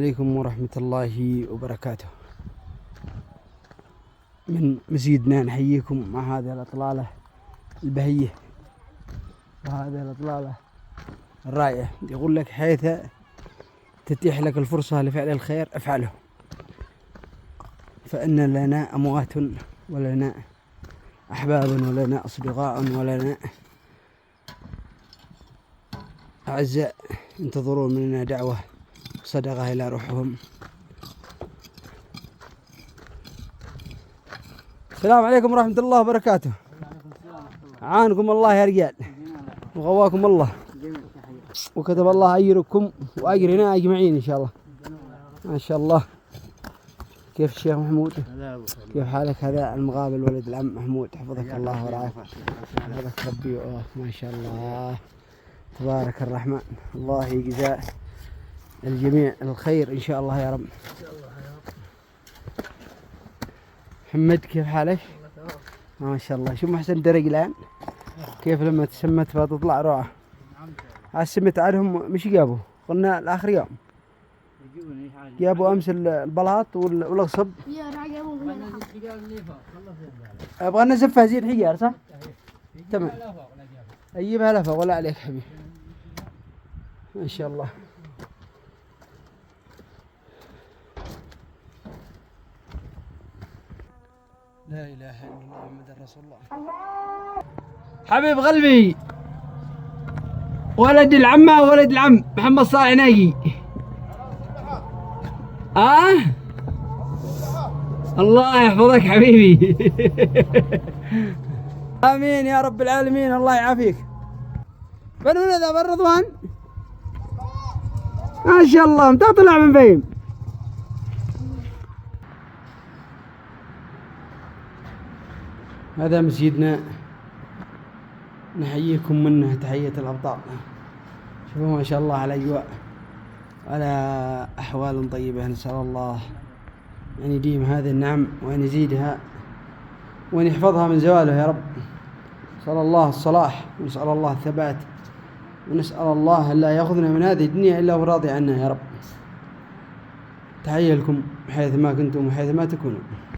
عليكم ورحمة الله وبركاته. من مسجدنا نحييكم مع هذه الأطلالة البهية وهذه الأطلالة الرائعة. يقول لك حيث تتيح لك الفرصة لفعل الخير افعله، فإن لنا أموات ولنا أحباب ولنا أصدقاء ولنا أعزاء ينتظرون مننا دعوة صدقة إلى روحهم. السلام عليكم ورحمة الله وبركاته. عانكم الله يا رجال وغواكم الله وكتب الله أجركم وأجرنا أجمعين إن شاء الله. ما شاء الله. كيف الشيخ محمود؟ كيف حالك؟ هذا المقابل ولد العم محمود، حفظك الله ورعاك. حفظك ربي. ما شاء الله تبارك الرحمن. الله يجزاه الجميع الخير إن شاء الله يا رب. محمد كيف حالك؟ ما شاء الله. شو محسن درج الآن؟ كيف لما تسمت بتطلع روعة؟ السمت عنهم مش جابوا؟ قلنا الآخر يوم جابوا أمس البلاط والغصب. أبغى نزفها زي الحجار صح؟ تمام. أجيبها لفة ولا عليك حبيبي. ما شاء الله. لا إله إلا الله محمد رسول الله. حبيب قلبي ولد العمة ولد العم محمد صالح ناجي. الله يحفظك حبيبي. آمين يا رب العالمين. الله يعافيك. من هذا بن رضوان؟ ما شاء الله. متى طلع من فين؟ هذا مسجدنا نحييكم منه تحية الأبطال. شوفوا ما شاء الله على أجواء، على أحوال طيبة. نسأل الله أن يديم هذه النعم وأن يزيدها وأن يحفظها من زواله يا رب. نسأل الله الصلاح ونسأل الله الثبات ونسأل الله أن لا يأخذنا من هذه الدنيا إلا وراضي عنا يا رب. تحية لكم حيث ما كنتم وحيث ما تكونوا.